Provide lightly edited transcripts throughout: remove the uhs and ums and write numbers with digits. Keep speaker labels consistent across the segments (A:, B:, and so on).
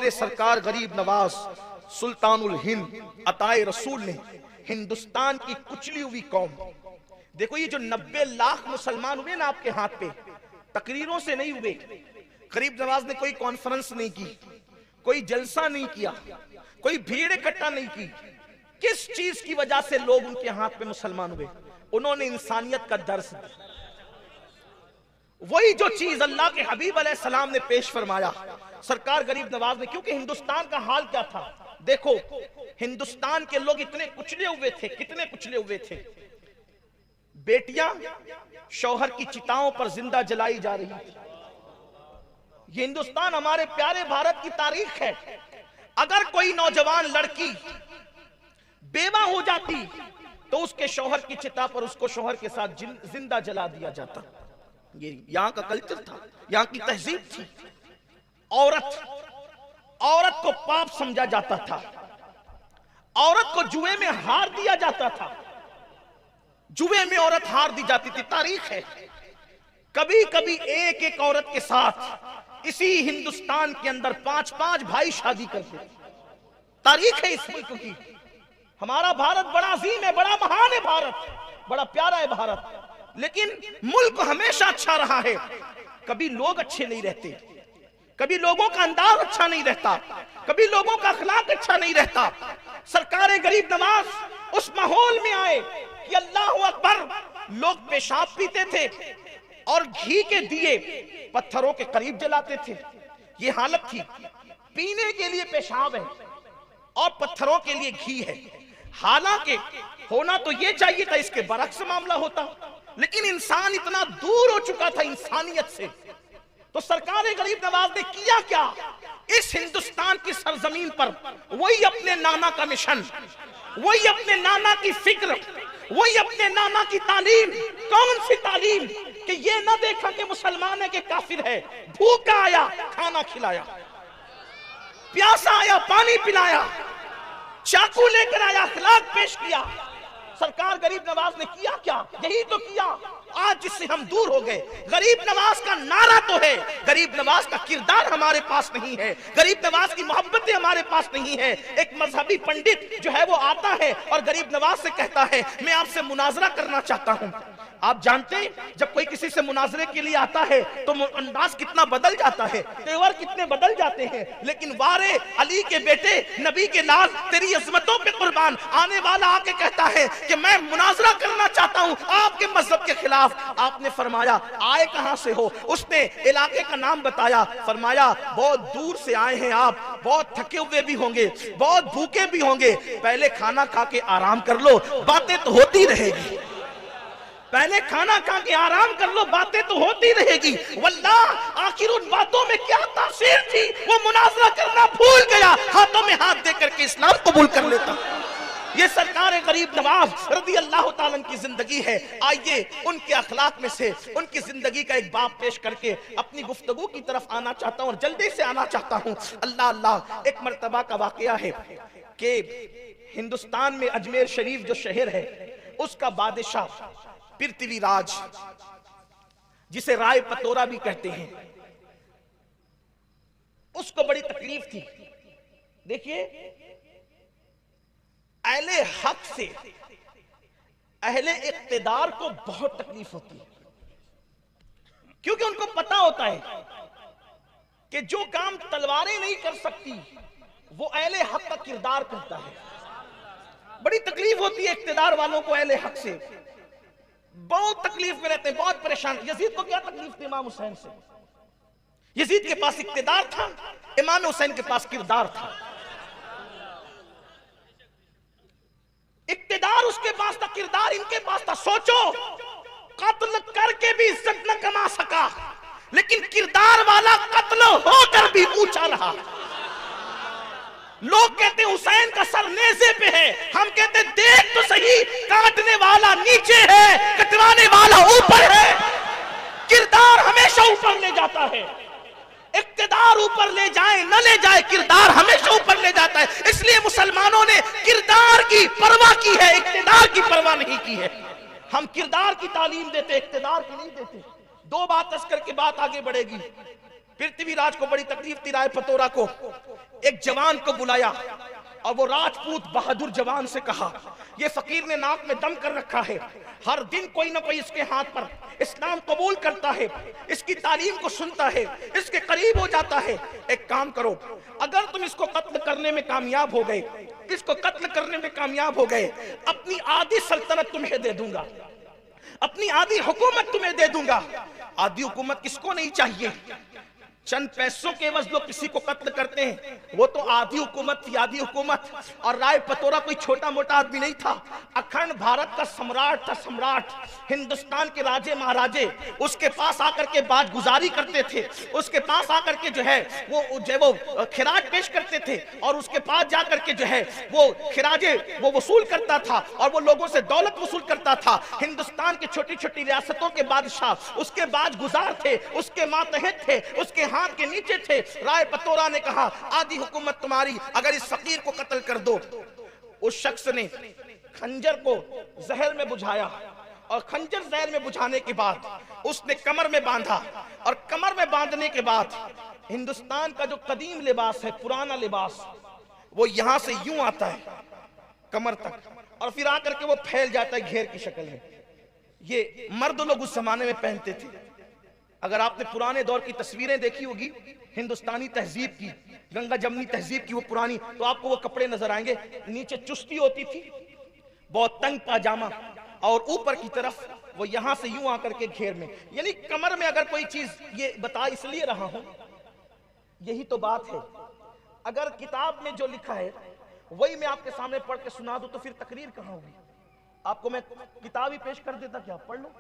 A: हमारे सरकार गरीब नवाज सुल्तानुल हिंद अताए रसूल ने हिंदुस्तान की कुचली हुई कौम, देखो ये जो 90 लाख मुसलमान हुए ना आपके हाथ पे, तकरीरों से नहीं हुए। गरीब नवाज ने कोई कॉन्फ्रेंस नहीं की, कोई जलसा नहीं किया, कोई भीड़ इकट्ठा नहीं की। किस चीज की वजह से लोग उनके हाथ पे मुसलमान हुए? उन्होंने इंसानियत का दर्स दिया। वही जो चीज अल्लाह के हबीब अलैहिस्सलाम ने पेश फरमाया सरकार गरीब नवाज ने। क्योंकि हिंदुस्तान का हाल क्या था, देखो हिंदुस्तान के लोग इतने कुचले हुए थे, कितने कुचले हुए थे। बेटियां शौहर की चिताओं पर जिंदा जलाई जा रही थी। ये हिंदुस्तान हमारे प्यारे भारत की तारीख है। अगर कोई नौजवान लड़की बेवा हो जाती तो उसके शौहर की चिता पर उसको शौहर के साथ जिंदा जला दिया जाता। ये यहां का कल्चर था, यहां की तहजीब थी। औरत को पाप समझा जाता था, औरत को जुए में हार दिया जाता था, जुए में औरत हार दी जाती थी। तारीख है, कभी कभी एक एक औरत के साथ इसी हिंदुस्तान के अंदर 5-5 भाई शादी करते थे। तारीख है इस मुल्क की। हमारा भारत बड़ा अजीम है, बड़ा महान है भारत, बड़ा प्यारा है भारत। लेकिन मुल्क हमेशा अच्छा रहा है। कभी लोग अच्छे नहीं रहते, कभी लोगों का अंदाज अच्छा नहीं रहता, कभी लोगों का अखलाक अच्छा नहीं रहता। सरकार गरीब नवाज उस माहौल में आए कि अल्लाह अकबर, लोग पेशाब पीते थे और घी के दिए पत्थरों के करीब जलाते थे। ये हालत थी। पीने के लिए पेशाब है और पत्थरों के लिए घी है। हालांकि होना तो ये चाहिए था, इसके बरक्स मामला होता, लेकिन इंसान इतना दूर हो चुका था इंसानियत से। तो सरकार गरीब नवाज ने किया क्या? इस हिंदुस्तान की सरजमीन पर वही अपने नाना का मिशन, वही अपने नाना की फिक्र, वही अपने नाना की तालीम। कौन सी तालीम? कि ये ना देखा कि मुसलमान है कि काफिर है। भूखा आया खाना खिलाया, प्यासा आया पानी पिलाया, चाकू लेकर आया अखलाक पेश किया। सरकार गरीब नवाज ने किया क्या? यही तो किया आज जिससे हम दूर हो गए। गरीब नवाज का नारा तो है, गरीब नवाज का किरदार हमारे पास नहीं है, गरीब नवाज की मोहब्बतें हमारे पास नहीं है। एक मजहबी पंडित जो है वो आता है और गरीब नवाज से कहता है मैं आपसे मुनाजरा करना चाहता हूं। आप जानते हैं जब कोई किसी से मुनाजरे के लिए आता है तो अंदाज कितना बदल जाता है, तेवर कितने बदल जाते हैं। लेकिन वारे अली के बेटे नबी के लाल तेरी अजमतों पे कुर्बान आने वाला आके कहता है कि मैं मुनाजरा करना चाहता हूं आपके मजहब के खिलाफ। आपने फरमाया आए कहां से हो? उसने इलाके का नाम बताया, फरमाया बहुत दूर से आए हैं आप, बहुत थके हुए भी होंगे, बहुत भूखे भी होंगे, पहले खाना खा के आराम कर लो, बातें तो होती रहेगी। पहले खाना खा के आराम कर लो, बातें तो होती रहेगी। वल्लाह आखिर उन बातों में क्या तासीर थी, वो मुनाजरा करना भूल गया, हाथों में हाथ देकर के इस्लाम कबूल कर लेता। ये सरकार गरीब नवाज रज़ी अल्लाह ताला की जिंदगी है। आइए उनके अखलाक में से उनकी जिंदगी का एक बाब पेश करके अपनी गुफ्तगू की तरफ आना चाहता हूं और जल्दी से आना चाहता हूं। अल्लाह अल्लाह, एक मर्तबा का वाकया है कि हिंदुस्तान में अजमेर शरीफ जो शहर है उसका बादशाह पृथ्वीराज, जिसे राय पतोरा भी कहते हैं, उसको बड़ी तकलीफ थी। देखिए अहले हक से अहले इक्तिदार को बहुत तकलीफ होती है, क्योंकि उनको पता होता है कि जो काम तलवारें नहीं कर सकती वो अहले हक का किरदार करता है। बड़ी तकलीफ होती है इक्तिदार वालों को अहले हक से, बहुत तकलीफ में रहते हैं, बहुत परेशान। यजीद को क्या तकलीफ थी इमाम हुसैन से? यजीद के पास इक्तिदार था, इमाम हुसैन के पास किरदार था। इक्तिदार उसके पास था, किरदार इनके पास था। सोचो, कत्ल करके भी इज्जत न कमा सका, लेकिन किरदार वाला कत्ल होकर भी ऊंचा रहा। लोग कहते हुसैन का सर नेज़े पे है, हम कहते देख तो सही, काटने वाला नीचे है, कटवाने वाला ऊपर है। किरदार हमेशा ऊपर ले जाता है। इक्तिदार ऊपर ले जाए न ले जाए, किरदार हमेशा ऊपर ले जाता है। इसलिए मुसलमानों ने किरदार की परवाह की है, इक्तिदार की परवाह नहीं की है। हम किरदार की तालीम देते, इक्तिदार की नहीं देते। दो बात तस्कर के बात आगे बढ़ेगी। पृथ्वीराज को बड़ी तकलीफ थी राय पतोरा को एक जवान को बुलाया और वो राजपूत बहादुर जवान से कहा, ये फकीर ने नाक में दम कर रखा है, हर दिन कोई ना कोई इसके हाथ पर इस्लाम कबूल करता है, इसकी तालीम को सुनता है, इसके करीब हो जाता है। एक काम करो, अगर तुम इसको कत्ल करने में कामयाब हो गए, इसको कत्ल करने में कामयाब हो गए, अपनी आधी सल्तनत तुम्हें दे दूंगा, अपनी आधी हुकूमत तुम्हें दे दूंगा। आधी हुकूमत किसको नहीं चाहिए? चंद पैसों के एवज लोग किसी को कत्ल करते हैं, वो तो आधी हुकूमत थी, आधी हुकूमत। और राय पतोरा कोई छोटा मोटा आदमी नहीं था, अखंड भारत का सम्राट था, सम्राट। हिंदुस्तान के राजे महाराजे उसके पास आकर के बात गुजारी करते थे, उसके पास आकर के जो है वो खिराज पेश करते थे, और उसके पास जाकर के जो है वो खिराजे वो वसूल करता था, और वो लोगों से दौलत वसूल करता था। हिंदुस्तान की छोटी छोटी रियासतों के बादशाह उसके बाद गुजार थे, उसके मातहत थे, उसके हाथ के नीचे थे। राय पतोरा ने कहा, आधी हुकूमत तुम्हारी, अगर इस फकीर को कत्ल कर दो। उस शख्स ने खंजर को जहर में बुझाया, और खंजर जहर में बुझाने के बाद उसने कमर में बांधा, और कमर में बांधने के बाद हिंदुस्तान का जो कदीम लिबास है, पुराना लिबास, वो यहां से यूं आता है कमर तक, और फिर आकर के वो फैल जाता है घेर की शक्ल में। ये मर्द लोग उस जमाने में पहनते थे। अगर आपने पुराने दौर की तस्वीरें देखी होगी हिंदुस्तानी तहजीब की, गंगा जमनी तहजीब की, वो पुरानी, तो आपको वो कपड़े नजर आएंगे। नीचे चुस्ती होती थी, बहुत तंग पाजामा, और ऊपर की तरफ वो यहां से यूं आकर के घेर में, यानी कमर में। अगर कोई चीज, ये बता इसलिए रहा हूं, यही तो बात है। अगर किताब में जो लिखा है वही मैं आपके सामने पढ़ के सुना दूं तो फिर तकरीर कहां होगी? आपको मैं किताब ही पेश कर देता, क्या पढ़ लो,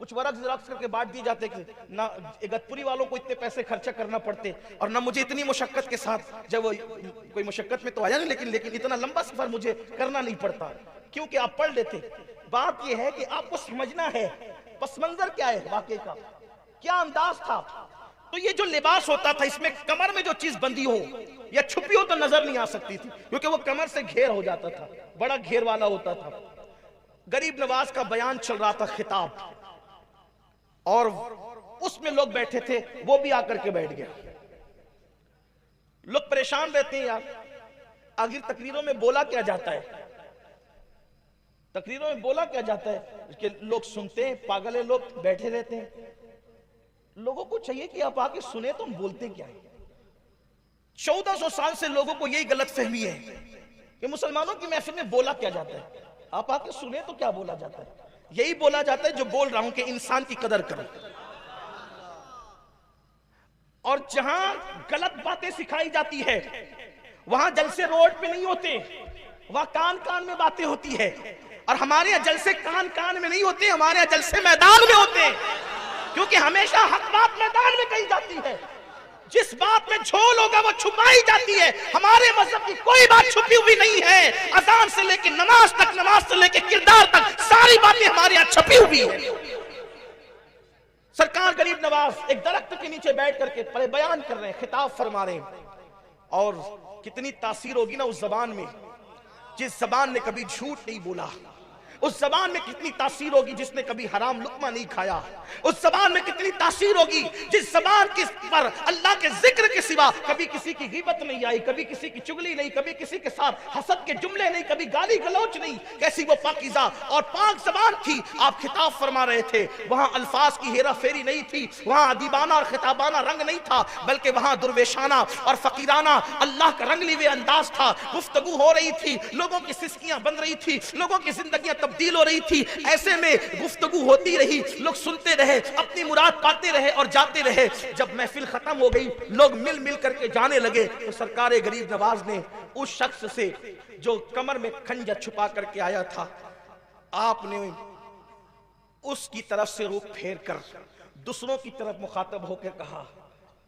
A: कुछ वरक ज़ेरॉक्स करके बांट दिए जाते कि ना इगतपुरी वालों को इतने पैसे खर्चा करना पड़ते, और ना मुझे इतनी मुशक्कत के साथ, जब वो कोई मुशक्कत में तो आया नहीं, लेकिन इतना लंबा सफर मुझे करना नहीं पड़ता, क्योंकि आप पढ़ लेते। बात यह है कि आपको समझना है पस मंजर क्या है, वाकई का क्या अंदाज था। तो ये जो लिबास होता था, इसमें कमर में जो चीज बंदी हो या छुपी हो तो नजर नहीं आ सकती थी, क्योंकि वो कमर से घेर हो जाता था, बड़ा घेर वाला होता था। गरीब नवाज का बयान चल रहा था, खिताब, और उसमें लोग बैठे थे, वो भी आकर के बैठ गया। लोग परेशान रहते हैं यार, आखिर तकरीरों में बोला क्या जाता है, तकरीरों में बोला क्या जाता है कि लोग सुनते हैं, पागल है, लोग बैठे रहते हैं। लोगों को चाहिए कि आप आके सुने तो हम बोलते क्या है। 1400 साल से लोगों को यही गलत फहमी है कि मुसलमानों की महफिल में बोला क्या जाता है, आप आके सुने तो क्या बोला जाता है। यही बोला जाता है जो बोल रहा हूं कि इंसान की कदर करो, और जहां गलत बातें सिखाई जाती है वहां जलसे रोड पे नहीं होते, वहां कान कान में बातें होती है। और हमारे यहां जलसे कान कान में नहीं होते, हमारे यहां जलसे मैदान में होते हैं, क्योंकि हमेशा हक बात मैदान में कही जाती है। जिस बात में झोल होगा वो छुपाई जाती है। हमारे मजहब की कोई बात छुपी हुई नहीं है, अजान से लेकर नमाज तक, नमाज से लेकर किरदार तक, सारी बातें हमारे यहाँ छुपी हुई है। सरकार गरीब नवाज एक दरख्त के नीचे बैठ करके बयान कर रहे हैं, खिताब फरमा रहे हैं, और कितनी तासीर होगी ना उस जबान में, जिस जबान ने कभी झूठ नहीं बोला। उस जबान में कितनी तासीर होगी जिसने कभी हराम लुक्मा नहीं खाया। उस जबान में कितनी तासीर होगी जिस जबान के पर अल्लाह के जिक्र के सिवा कभी किसी की गिबत नहीं आई, कभी किसी की चुगली नहीं, कभी किसी के साथ हसद के जुमले नहीं, कभी गाली गलौच नहीं। कैसी वो पाकीज़ा और पाक जबान थी। आप खिताब फरमा रहे थे, वहां अल्फाज की हेरा फेरी नहीं थी, वहां अदीबाना और खिताबाना रंग नहीं था, बल्कि वहां दुर्वेशाना और फकीराना अल्लाह का रंगली हुए अंदाज था। गुफ्तगू हो रही थी, लोगों की सिस्कियां बन रही थी, लोगों की जिंदगियां तब्दील हो रही थी। ऐसे में गुफ्तगू होती रही, लोग सुनते रहे, अपनी मुराद पाते रहे और जाते रहे। जब महफिल खत्म हो गई, लोग मिल मिल करके जाने लगे, तो सरकार गरीब नवाज ने उस शख्स से जो कमर में खंजर छुपा करके आया था, आपने उसकी तरफ से रुख फेर कर दूसरों की तरफ मुखातब होकर कहा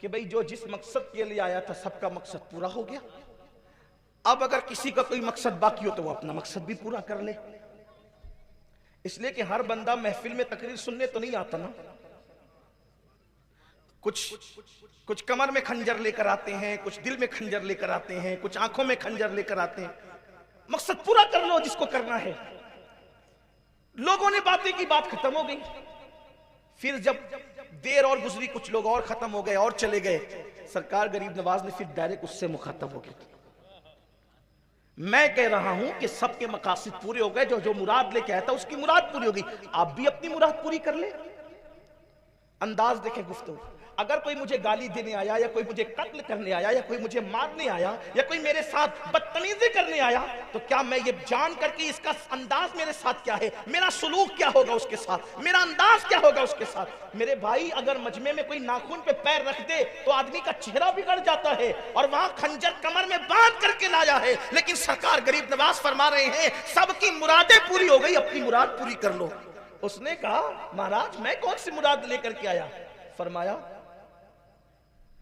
A: कि भाई जो जिस मकसद के लिए आया था सबका मकसद पूरा हो गया। अब अगर किसी का कोई मकसद बाकी हो तो वो अपना मकसद भी पूरा कर ले। इसलिए कि हर बंदा महफिल में तकरीर सुनने तो नहीं आता ना, कुछ कमर में खंजर लेकर आते हैं, कुछ दिल में खंजर लेकर आते हैं, कुछ आंखों में खंजर लेकर आते हैं। मकसद पूरा कर लो जिसको करना है। लोगों ने बातें की, बात खत्म हो गई। फिर जब देर और गुजरी, कुछ लोग और खत्म हो गए और चले गए। सरकार गरीब नवाज ने फिर डायरेक्ट उससे मुखातब हो गए। मैं कह रहा हूं कि सबके मकासद पूरे हो गए, जो जो मुराद लेके आया था उसकी मुराद पूरी होगी, आप भी अपनी मुराद पूरी कर ले। अंदाज देखें गुफ्तगू। अगर कोई मुझे गाली देने आया, या कोई मुझे कत्ल करने आया, या कोई मुझे मारने आया, या कोई मेरे साथ बदतमीजी करने आया, तो क्या मैं ये जान करके इसका अंदाज मेरे साथ क्या है, मेरा सुलूक क्या होगा उसके साथ, मेरा अंदाज क्या होगा उसके साथ। मेरे भाई, अगर मजमे में कोई नाखून पे पैर रख दे तो आदमी का चेहरा बिगड़ जाता है, और वहां खंजर कमर में बांध करके लाया है। लेकिन सरकार गरीब नवाज फरमा रहे हैं सबकी मुरादें पूरी हो गई, अपनी मुराद पूरी कर लो। उसने कहा महाराज मैं कौन सी मुराद लेकर के आया? फरमाया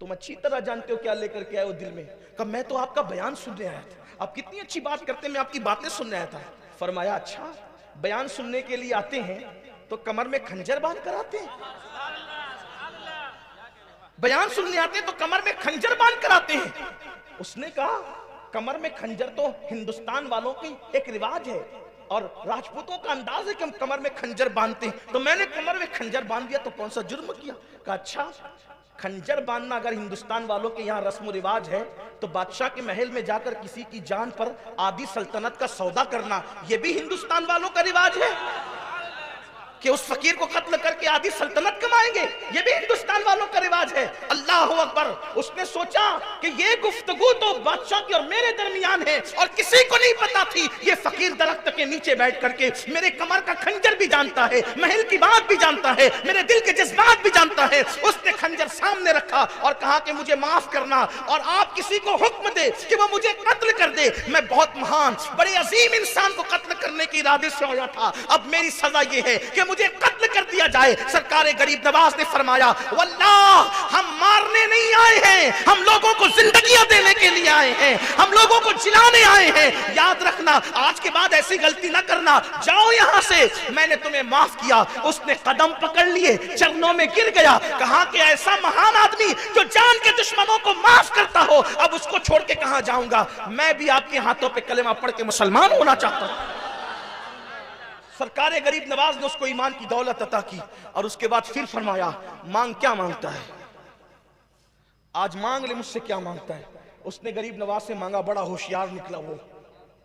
A: तुम अच्छी तरह जानते हो क्या लेकर के आए हो दिल में। कहा मैं तो आपका बयान सुनने आया था, आप कितनी अच्छी बात करते हैं, मैं आपकी बातें सुनने आया था। फरमाया अच्छा, बयान सुनने के लिए आते हैं तो कमर में खंजर बांध कर आते हैं? बयान सुनने आते हैं तो कमर में खंजर बांध कर आते हैं? उसने कहा कमर में खंजर तो हिंदुस्तान वालों की एक रिवाज है, और राजपूतों का अंदाज है कि हम कमर में खंजर बांधते हैं, तो मैंने कमर में खंजर बांध दिया, तो कौन सा जुर्म किया? कहा अच्छा, खंजर बांधना अगर हिंदुस्तान वालों के यहाँ रस्म रिवाज है, तो बादशाह के महल में जाकर किसी की जान पर आधी सल्तनत का सौदा करना, यह भी हिंदुस्तान वालों का रिवाज है कि उस फकीर को कत्ल करके आधी सल्तनत कमाएंगे, ये भी हिंदुस्तान वालों का रिवाज है। अल्लाह अकबर। उसने सोचा कि ये गुफ्तगू तो बादशाह की और मेरे दरमियान है, और किसी को नहीं पता थी ये फकीर दरख्त के नीचे बैठ करके मेरे कमर का खंजर भी जानता है, महल की बात भी जानता है, मेरे दिल के जज्बात भी जानता है। उसने खंजर सामने रखा और कहा कि मुझे माफ करना, और आप किसी को हुक्म दे कि वो मुझे कत्ल कर दे। मैं बहुत महान, बड़े अजीम इंसान को कत्ल करने के इरादे से आया था, अब मेरी सजा ये है कि मुझे कत्ल कर दिया जाए। सरकार गरीब नवाज ने फरमाया वल्लाह हम मारने नहीं आए हैं, हम लोगों को जिंदगियां देने के लिए आए हैं, हम लोगों को जिलाने आए हैं। याद रखना, आज के बाद ऐसी गलती ना करना, जाओ यहां से, मैंने तुम्हें माफ किया। उसने कदम पकड़ लिए, चरणों में गिर गया, कहा कि ऐसा महान आदमी जो जान के दुश्मनों को माफ करता हो, अब उसको छोड़ के कहां जाऊंगा। मैं भी आपके हाथों पे कलेमा पढ़ के मुसलमान होना चाहता हूं। सरकार गरीब नवाज ने उसको ईमान की दौलत अता की, और उसके बाद फिर फरमाया मांग क्या मांगता है, आज मांग ले मुझसे क्या मांगता है। उसने गरीब नवाज से मांगा, बड़ा होशियार निकला वो।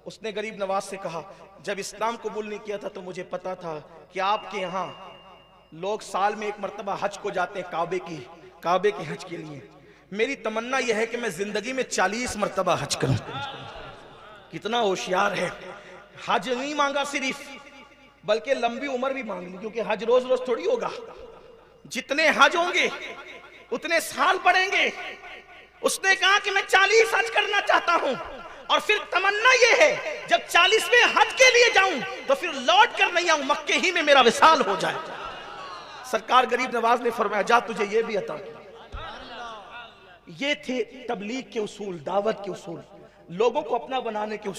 A: उसने गरीब नवाज से कहा जब इस्लाम कबूल नहीं किया था तो मुझे पता था कि आपके यहाँ लोग साल में एक मरतबा हज को जाते हैं, काबे के हज के लिए। मेरी तमन्ना यह है कि मैं जिंदगी में 40 मरतबा हज करूं। कितना होशियार है। हज नहीं मांगा सिर्फ, बल्कि लंबी उम्र भी मांग ली, क्योंकि हज रोज रोज थोड़ी होगा। जितने हज होंगे उतने साल पड़ेंगे। उसने कहा कि मैं 40 हज करना चाहता हूं, और फिर तमन्ना यह है जब 40वें हज के लिए जाऊं तो फिर लौट कर नहीं आऊं, मक्के ही में मेरा विसाल हो जाए। सरकार गरीब नवाज ने फरमाया जा तुझे यह भी अता किया। ये थे तबलीग के उसूल, दावत के उसूल, लोगों को अपना बनाने के उसूल।